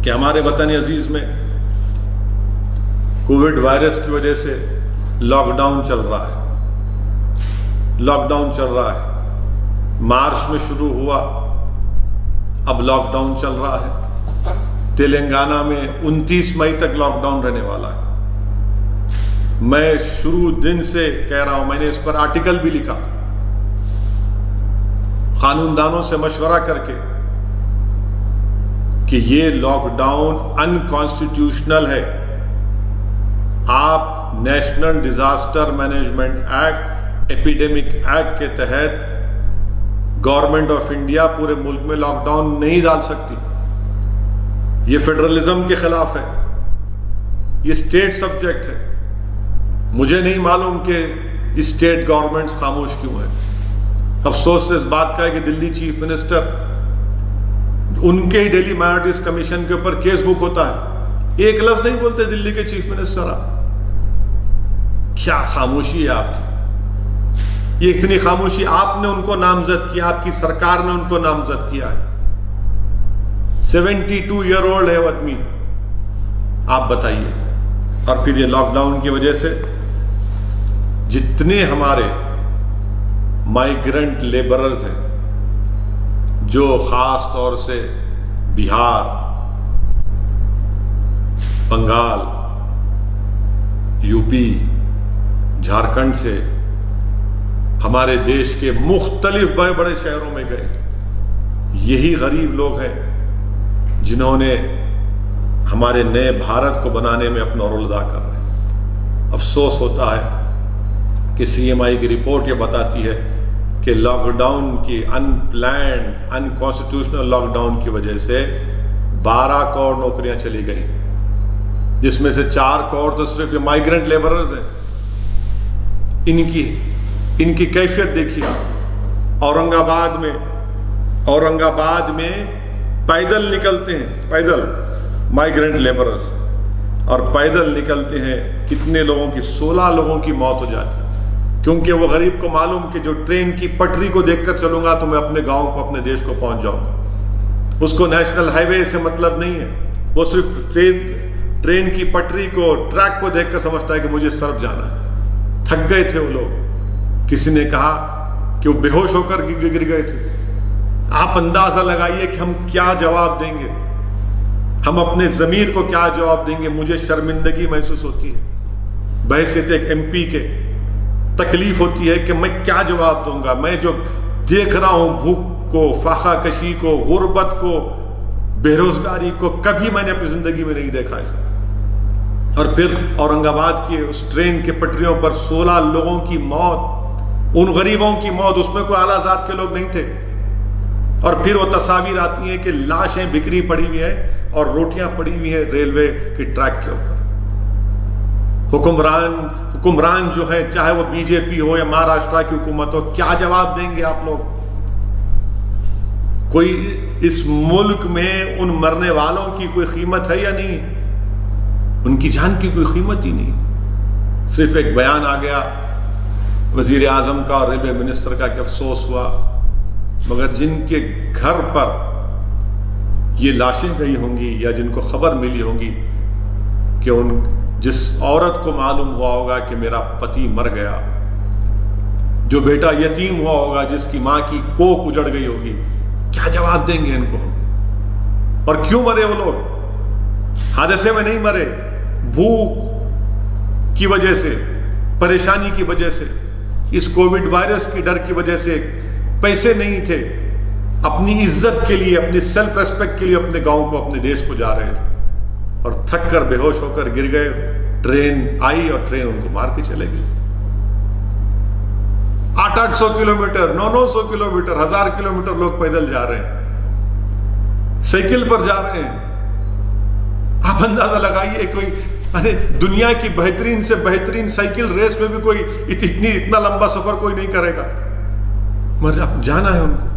کہ ہمارے وطن عزیز میں کووڈ وائرس کی وجہ سے لاک ڈاؤن چل رہا ہے. مارچ میں شروع ہوا، اب لاک ڈاؤن چل رہا ہے. تلنگانہ میں 29 مئی تک لاک ڈاؤن رہنے والا ہے. میں شروع دن سے کہہ رہا ہوں، میں نے اس پر آرٹیکل بھی لکھا قانون دانوں سے مشورہ کر کے کہ یہ لاک ڈاؤن انکانسٹیٹیوشنل ہے. آپ national disaster management act, epidemic act کے تحت گورنمنٹ آف انڈیا پورے ملک میں لاک ڈاؤن نہیں ڈال سکتی. یہ فیڈرلزم کے خلاف ہے، یہ اسٹیٹ سبجیکٹ ہے. مجھے نہیں معلوم کہ اسٹیٹ گورنمنٹس خاموش کیوں ہیں. افسوس اس بات کا ہے کہ دلی چیف منسٹر، ان کے ہی ڈیلی مائنورٹیز کمیشن کے اوپر کیس بک ہوتا ہے، ایک لفظ نہیں بولتے دلی کے چیف منسٹر. کیا خاموشی ہے آپ کی! یہ اتنی خاموشی، آپ نے ان کو نامزد کیا، آپ کی سرکار نے ان کو نامزد کیا ہے. 72 ایئر اولڈ ہے وہ آدمی، آپ بتائیے. اور پھر یہ لاک ڈاؤن کی وجہ سے جتنے ہمارے مائیگرنٹ لیبررز ہیں جو خاص طور سے بہار، بنگال، یو پی، جھارکھنڈ سے ہمارے دیش کے مختلف بڑے بڑے شہروں میں گئے، یہی غریب لوگ ہیں جنہوں نے ہمارے نئے بھارت کو بنانے میں اپنا رول ادا کر رہے ہیں. افسوس ہوتا ہے کہ سی ایم آئی کی رپورٹ یہ بتاتی ہے کہ لاک ڈاؤن کی انپلانڈ انکانسٹیٹیوشنل لاک ڈاؤن کی وجہ سے 12 کروڑ نوکریاں چلی گئی، جس میں سے 4 کروڑ تو صرف یہ مائیگرنٹ لیبررز ہیں. ان کی کیفیت دیکھیے. اورنگ آباد میں پیدل نکلتے ہیں، پیدل مائیگرنٹ لیبررز، اور پیدل نکلتے ہیں کتنے لوگوں کی، 16 لوگوں کی موت ہو جاتی ہے. کیونکہ وہ غریب کو معلوم کہ جو ٹرین کی پٹری کو دیکھ کر چلوں گا تو میں اپنے گاؤں کو، اپنے دیش کو پہنچ جاؤں گا. اس کو نیشنل ہائی وے سے مطلب نہیں ہے، وہ صرف ٹرین کی پٹری کو، ٹریک کو دیکھ کر سمجھتا ہے کہ مجھے اس طرف جانا ہے. تھک گئے تھے وہ لوگ. کسی نے کہا کہ وہ بے ہوش ہو کر گر گئے تھے. آپ اندازہ لگائیے کہ ہم کیا جواب دیں گے، ہم اپنے ضمیر کو کیا جواب دیں گے. مجھے شرمندگی محسوس ہوتی ہے بحیثیت ایک ایم پی کے. تکلیف ہوتی ہے کہ میں کیا جواب دوں گا. میں جو دیکھ رہا ہوں، بھوک کو، فاقہ کشی کو، غربت کو، بے روزگاری کو، کبھی میں نے اپنی زندگی میں نہیں دیکھا ایسا. اور پھر اورنگ آباد کے اس ٹرین کے پٹریوں پر 16 لوگوں کی موت، ان غریبوں کی موت، اس میں کوئی اعلیٰ ذات کے لوگ نہیں تھے. اور پھر وہ تصاویر آتی ہیں کہ لاشیں بکھری پڑی ہوئی ہیں اور روٹیاں پڑی ہوئی ہیں ریلوے کے ٹریک کے اوپر. حکمران جو ہے، چاہے وہ بی جے پی ہو یا مہاراشٹر کی حکومت ہو، کیا جواب دیں گے آپ لوگ؟ کوئی اس ملک میں ان مرنے والوں کی کوئی قیمت ہے یا نہیں؟ ان کی جان کی کوئی قیمت ہی نہیں. صرف ایک بیان آ گیا وزیر اعظم کا اور ریلوے منسٹر کا کہ افسوس ہوا، مگر جن کے گھر پر یہ لاشیں گئی ہوں گی یا جن کو خبر ملی ہوگی کہ جس عورت کو معلوم ہوا ہوگا کہ میرا پتی مر گیا، جو بیٹا یتیم ہوا ہوگا، جس کی ماں کی کوکھ اجڑ گئی ہوگی، کیا جواب دیں گے ان کو؟ اور کیوں مرے وہ لوگ؟ حادثے میں نہیں مرے، بھوک کی وجہ سے، پریشانی کی وجہ سے، اس کووڈ وائرس کی ڈر کی وجہ سے. پیسے نہیں تھے، اپنی عزت کے لیے، اپنی سیلف ریسپیکٹ کے لیے اپنے گاؤں کو، اپنے دیش کو جا رہے تھے، اور تھک کر بے ہوش ہو کر گر گئے. ٹرین آئی اور ٹرین ان کو مار کے چلے گئی. 800 کلومیٹر، 900 کلومیٹر، 1000 کلومیٹر لوگ پیدل جا رہے ہیں، سائیکل پر جا رہے ہیں. آپ اندازہ لگائیے، کوئی دنیا کی بہترین سے بہترین سائیکل ریس میں بھی کوئی اتنا لمبا سفر کوئی نہیں کرے گا، مگر اب جانا ہے ان کو.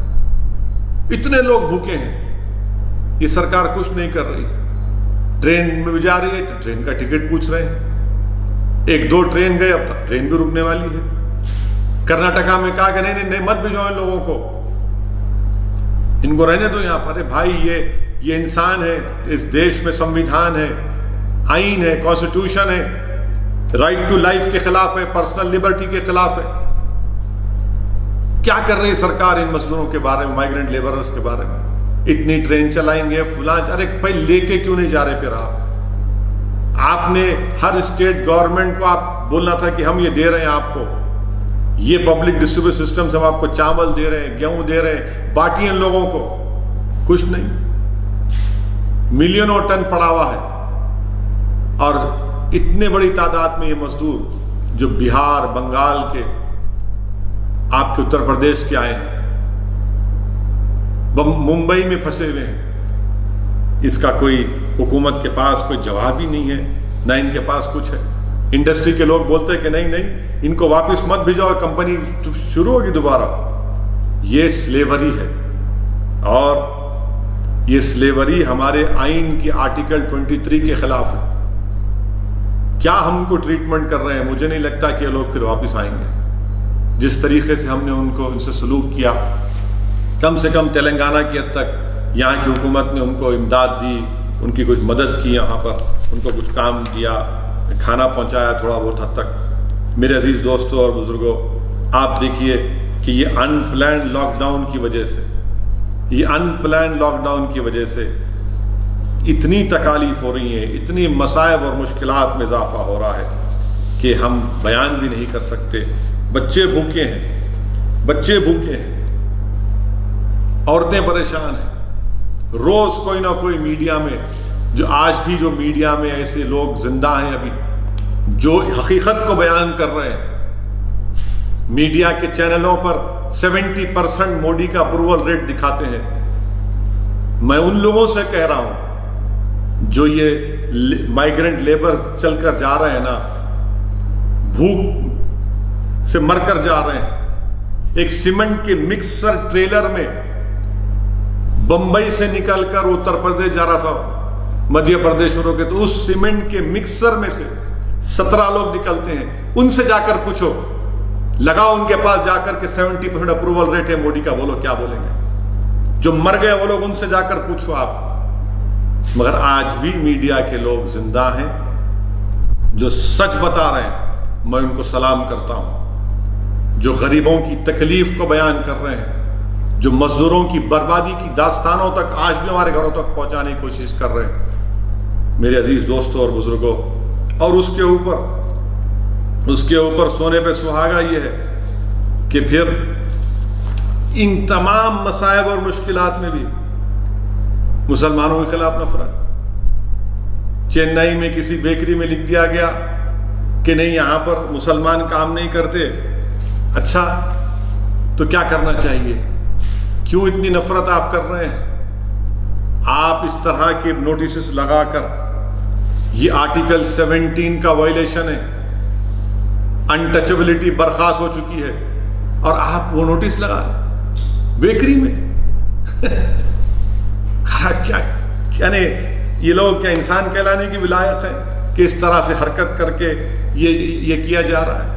اتنے لوگ بھوکے ہیں، یہ سرکار کچھ نہیں کر رہی. ٹرین میں بھی جا رہی ہے تو ٹرین کا ٹکٹ پوچھ رہے ہیں. 1-2 ٹرین گئے، اب تک ٹرین بھی رکنے والی ہے. کرناٹکا میں کہا کہ نہیں مت بھیجو ان لوگوں کو، ان کو رہنے دو یہاں پر. بھائی یہ انسان ہے، اس دیش میں سمویدھان ہے، آئین ہے، کانسٹیٹیوشن ہے، رائٹ ٹو لائف کے خلاف ہے، پرسنل لبرٹی کے خلاف ہے. کیا کر رہی سرکار ان مزدوروں کے بارے میں، مائیگرنٹ لیبررز کے بارے میں؟ اتنی ٹرین چلائیں گے فلاں، ارے بھائی لے کے کیوں نہیں جا رہے پھر آپ نے ہر اسٹیٹ گورنمنٹ کو آپ بولنا تھا کہ ہم یہ دے رہے ہیں آپ کو، یہ پبلک ڈسٹریبیوشن سسٹم سے ہم آپ کو چاول دے رہے ہیں، گیہوں دے رہے ہیں، باقی ان لوگوں کو کچھ نہیں. ملینوں ٹن پڑا ہوا ہے، اور اتنے بڑی تعداد میں یہ مزدور جو بہار، بنگال کے، آپ کے اتر پردیش کے آئے ہیں، ممبئی میں پھنسے ہوئے ہیں. اس کا کوئی حکومت کے پاس کوئی جواب ہی نہیں ہے، نہ ان کے پاس کچھ ہے. انڈسٹری کے لوگ بولتے ہیں کہ نہیں ان کو واپس مت بھیجاؤ، کمپنی شروع ہوگی دوبارہ. یہ سلیوری ہے، اور یہ سلیوری ہمارے آئین کی آرٹیکل 23 کے خلاف ہے. کیا ہم کو ٹریٹمنٹ کر رہے ہیں؟ مجھے نہیں لگتا کہ یہ لوگ پھر واپس آئیں گے. جس طریقے سے ہم نے ان سے سلوک کیا، کم سے کم تلنگانہ کی حد تک یہاں کی حکومت نے ان کو امداد دی، ان کی کچھ مدد کی، یہاں پر ان کو کچھ کام دیا، کھانا پہنچایا تھوڑا بہت حد تک. میرے عزیز دوستوں اور بزرگوں، آپ دیکھیے کہ یہ ان پلانڈ لاک ڈاؤن کی وجہ سے، یہ ان پلانڈ لاک ڈاؤن کی وجہ سے اتنی تکالیف ہو رہی ہیں، اتنی مصائب اور مشکلات میں اضافہ ہو رہا ہے کہ ہم بیان بھی نہیں کر سکتے. بچے بھوکے ہیں، بچے بھوکے ہیں، عورتیں پریشان ہیں. روز کوئی نہ کوئی میڈیا میں، جو آج بھی جو میڈیا میں ایسے لوگ زندہ ہیں ابھی جو حقیقت کو بیان کر رہے ہیں. میڈیا کے چینلوں پر 70% مودی کا اپروول ریٹ دکھاتے ہیں. میں ان لوگوں سے کہہ رہا ہوں جو یہ مائیگرنٹ لیبر چل کر جا رہے ہیں نا، بھوک سے مر کر جا رہے ہیں. ایک سیمنٹ کے مکسر ٹریلر میں بمبئی سے نکل کر اتر پردیش جا رہا تھا، مدھیہ پردیش میں روکے تو اس سیمنٹ کے مکسر میں سے 17 لوگ نکلتے ہیں. ان سے جا کر پوچھو، لگاؤ ان کے پاس جا کر کہ 70% اپروول ریٹ ہے مودی کا، بولو کیا بولیں گے؟ جو مر گئے وہ لوگ، ان سے جا کر پوچھو آپ. مگر آج بھی میڈیا کے لوگ زندہ ہیں جو سچ بتا رہے ہیں، میں ان کو سلام کرتا ہوں. جو غریبوں کی تکلیف کو بیان کر رہے ہیں، جو مزدوروں کی بربادی کی داستانوں تک آج بھی ہمارے گھروں تک پہنچانے کی کوشش کر رہے ہیں. میرے عزیز دوستوں اور بزرگوں، اور اس کے اوپر سونے پہ سہاگا یہ ہے کہ پھر ان تمام مصائب اور مشکلات میں بھی مسلمانوں کے خلاف نفرت. چنئی میں کسی بیکری میں لکھ دیا گیا کہ نہیں یہاں پر مسلمان کام نہیں کرتے. اچھا تو کیا کرنا چاہیے؟ کیوں اتنی نفرت آپ کر رہے ہیں؟ آپ اس طرح کے نوٹسز لگا کر، یہ آرٹیکل 17 کا وائلیشن ہے، انٹچبلٹی برخاست ہو چکی ہے، اور آپ وہ نوٹس لگا رہے بیکری میں. کیا یہ لوگ کیا انسان کہلانے کی ولایت ہے کہ اس طرح سے حرکت کر کے یہ کیا جا رہا ہے؟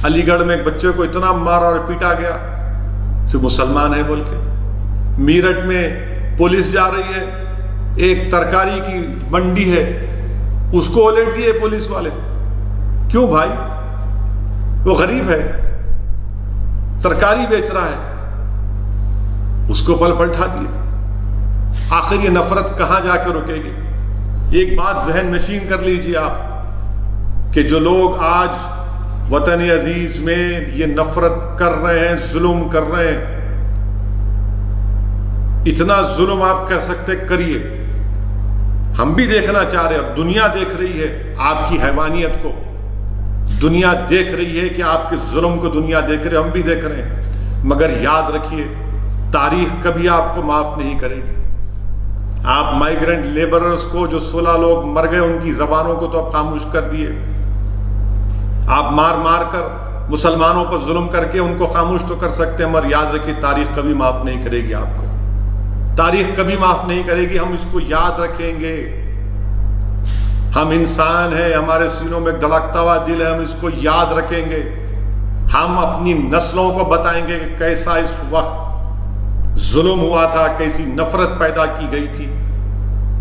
علی گڑھ میں ایک بچے کو اتنا مارا اور پیٹا گیا، صرف مسلمان ہے بول کے. میرٹھ میں پولیس جا رہی ہے، ایک ترکاری کی منڈی ہے، اس کو الرٹ دیے پولیس والے. کیوں بھائی؟ وہ غریب ہے، ترکاری بیچ رہا ہے، اس کو پلٹا دیے. آخر یہ نفرت کہاں جا کے رکے گی؟ ایک بات ذہن نشین کر لیجیے آپ کہ جو لوگ آج وطن عزیز میں یہ نفرت کر رہے ہیں، ظلم کر رہے ہیں، اتنا ظلم آپ کر سکتے کریے. ہم بھی دیکھنا چاہ رہے ہیں، اور دنیا دیکھ رہی ہے آپ کی حیوانیت کو. دنیا دیکھ رہی ہے کہ آپ کے ظلم کو دنیا دیکھ رہے، ہم بھی دیکھ رہے ہیں. مگر یاد رکھیے، تاریخ کبھی آپ کو معاف نہیں کرے گی. آپ مائیگرنٹ لیبررز کو، جو 16 لوگ مر گئے، ان کی زبانوں کو تو آپ خاموش کر دیے. آپ مار کر مسلمانوں پر ظلم کر کے ان کو خاموش تو کر سکتے ہیں، مگر یاد رکھیے تاریخ کبھی معاف نہیں کرے گی آپ کو. تاریخ کبھی معاف نہیں کرے گی. ہم اس کو یاد رکھیں گے. ہم انسان ہیں، ہمارے سینوں میں دھڑکتا ہوا دل ہے، ہم اس کو یاد رکھیں گے. ہم اپنی نسلوں کو بتائیں گے کہ کیسا اس وقت ظلم ہوا تھا، کیسی نفرت پیدا کی گئی تھی.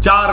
4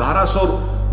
1200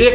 1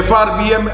FRBM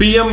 PM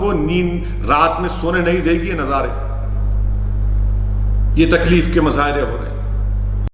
کو نیند رات میں سونے نہیں دے گی یہ نظارے، یہ تکلیف کے مظاہرے ہو رہے ہیں۔